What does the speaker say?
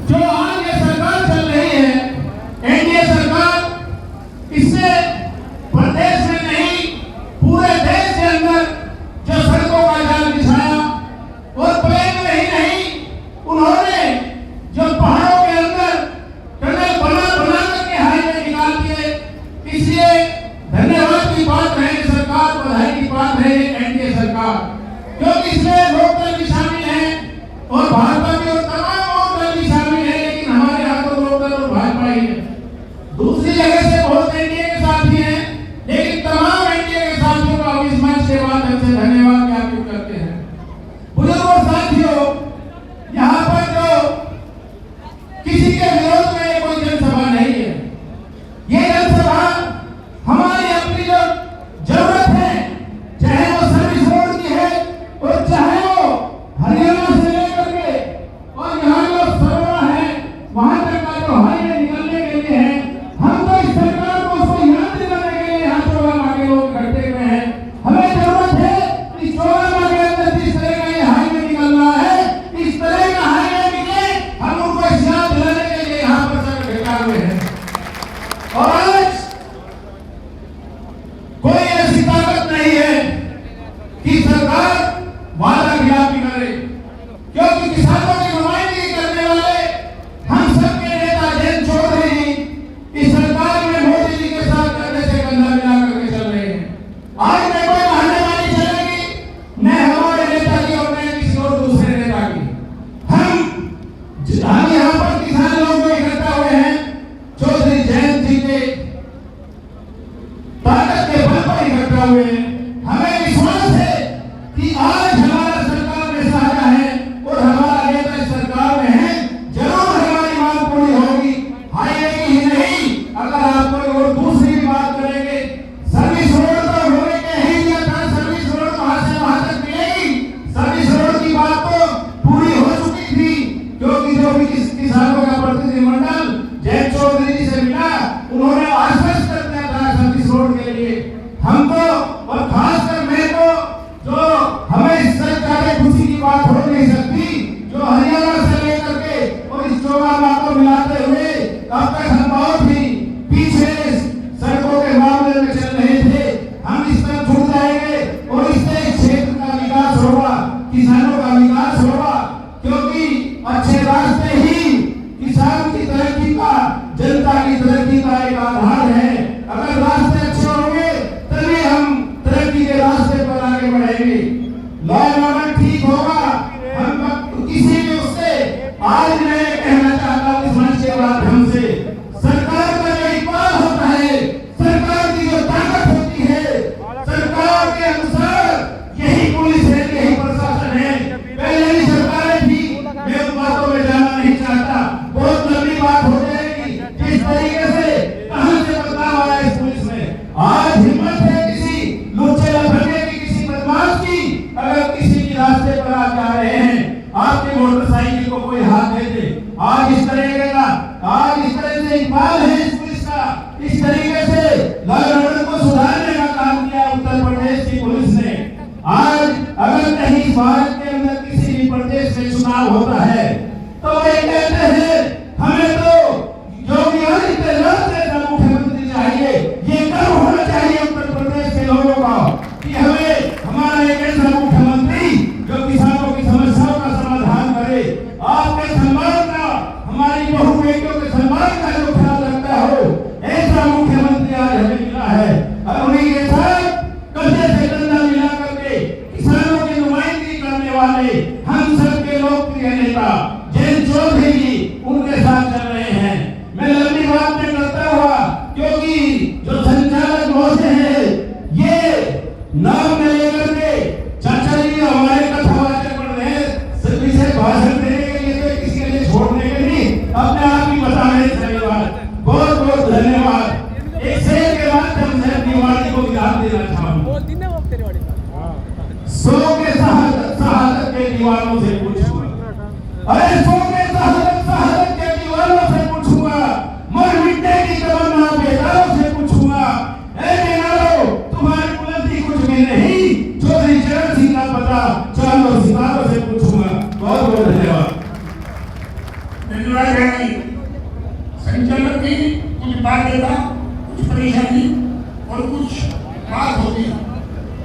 जो आज ये सरकार चल रही है, एनडीए सरकार, इससे प्रदेश में नहीं पूरे देश के अंदर जो सड़कों का जाल बिछाया, और प्लेन में ही नहीं, उन्होंने जो पहाड़ों के अंदर टनल बना करके हाईवे निकाल दिए। इसलिए धन्यवाद की बात है सरकार, बधाई की बात है एनडीए सरकार, क्योंकि इसमें लोकदल भी शामिल है और भाजपा भी और तमाम और दल भी शामिल है, लेकिन हमारे यहाँ तो लोकदल और भाजपा ही है। दूसरी जगह से बहुत एनडीए के साथी हैं, लेकिन तमाम एनडीए के साथियों का इस मंच के माध्यम से धन्यवाद ज्ञापित करते हैं। बुजुर्गों साथियों, यहाँ पर जो किसी के विरोध में कोई जनसभा नहीं है, ये जनसभा हमारी अपनी जो जरूरत है, चाहे वो सर्विस रोड की है और चाहे वो हरियाणा से लेकर के और यहाँ जो सरोवर है वहां तक का जो हाईवे निकलने के लिए है, हम तो इस सरकार को उसको याद दिलाने के लिए यहाँ चौराहा के लोग इकट्ठे हुए हैं। हमें जरूरत है इस चौराहा के अंदर जिस तरह का ये हाईवे निकल रहा है, इस तरह का हाईवे निकले, हम उनको याद दिलाने के लिए यहाँ पर सब इकट्ठा हुए हैं। और आज कोई ऐसी ताकत नहीं है कि सरकार वादा खिलाफी करे, क्योंकि किसानों की नुमाइंदगी करने वाले हम सबके नेता जयंत चौधरी इस सरकार में मोदी जी के साथ कंधे से कंधा मिला करके चल रहे हैं। आज न कोई बहानेबाजी चलेगी, न हमारे नेता की और न किसी और दूसरे नेता की। हम यहाँ पर किसान लोग जो इकट्ठा हुए हैं, चौधरी जयंत जी के ताकत के बल पर इकट्ठा हुए हैं। हमें विश्वास है कि आज हमारा सरकार में साझा है और हमारा नेता इस सरकार में है, जरूर हमारी मांग पूरी होगी। हाईवे की ही नहीं, अगर आप कोई और दूसरी बात करेंगे, सर्विस रोड तो होने के ही दिया था, सर्विस रोड वहां से वहां तक मिलेगी। सर्विस रोड की बात तो पूरी हो चुकी थी, क्योंकि जो भी किसानों का प्रतिनिधिमंडल जयंत चौधरी जी से मिला, उन्होंने आश्वस्त कर दिया था सर्विस रोड के लिए। हम तो और खासकर मैं तो, जो हमें इससे ज्यादा खुशी की बात हो नहीं सकती, जो हरियाणा से लेकर के और इस चौराहा को मिलाते हुए अब तक हम बहुत ही पीछे सड़कों के मामले में चल रहे थे। हम इस तरफ जुड़ जाएंगे और इससे क्षेत्र का विकास होगा, किसानों का विकास होगा, क्योंकि अच्छे रास्ते ही किसान की तरक्की का, जनता की तरक्की का एक आधार है। अगर रास्ते अच्छे होंगे तभी हम तरक्की के रास्ते पर आगे बढ़ेंगे। लॉ एंड ऑर्डर ठीक होगा, हम किसी भी उससे आज मैं कहना चाहता हूँ इस मंच के माध्यम से, सरकार का जो इकबाल होता है, सरकार की जो ताकत होती है, सरकार के अनुसार यही पुलिस है, यही प्रशासन है। पहले भी सरकारें थी, मैं उन बातों में जाना नहीं चाहता, बहुत लंबी बात हो जाएगी। जिस तरीके से कहां से बदलाव आया इस पुलिस में, आज हिम्मत है किसी लुच्चे लफंगे की, किसी बदमाश की, अगर किसी की रास्ते पर आप जा रहे हैं, आपकी मोटरसाइकिल को कोई हाथ दे दे, आज इस तरह का, आज इस तरह से इकबाल है इस पुलिस का, इस तरीके से लॉ एंड ऑर्डर को सुधारने का काम किया उत्तर प्रदेश की पुलिस ने। आज अगर कहीं भारत के अंदर किसी भी प्रदेश में चुनाव होता है तो वे कहते हैं हमें तो योगी आदित्यनाथ जैसा मुख्यमंत्री चाहिए। ये गर्व होना चाहिए उत्तर प्रदेश के लोगों का कि हमें हमारा एक ऐसा मुख्यमंत्री जो किसानों की समस्याओं का समाधान करे, आपके सम्मान का, हमारी बहु बेटियों के सम्मान का जो ख्याल रखता हो, ऐसा मुख्यमंत्री आज हमें मिला है। और उन्हीं के साथ कंधे से कंधा मिला करके किसानों की नुमाइंदगी करने वाले हम सबके लोकप्रिय नेता जयंत चौधरी जी उनके साथ चल रहे हैं। मैं लंबी बात नहीं करता हुआ, क्योंकि जो संचालक महोदय हैं, ये नाम में लेकर के चाचा जी हमारे कथावाचक बन रहे हैं, विशेष भाषण देने के लिए तो किसी के लिए छोड़ने के लिए अपने आप ही बता रहे हैं। धन्यवाद, बहुत बहुत धन्यवाद। एक शेर के माध्यम से दिवाली को विराम देना चाहूंगा। 100 के शहादत के दीवानों से पूछूंगा, अरे संचालक की कुछ बाध्यता, कुछ परेशानी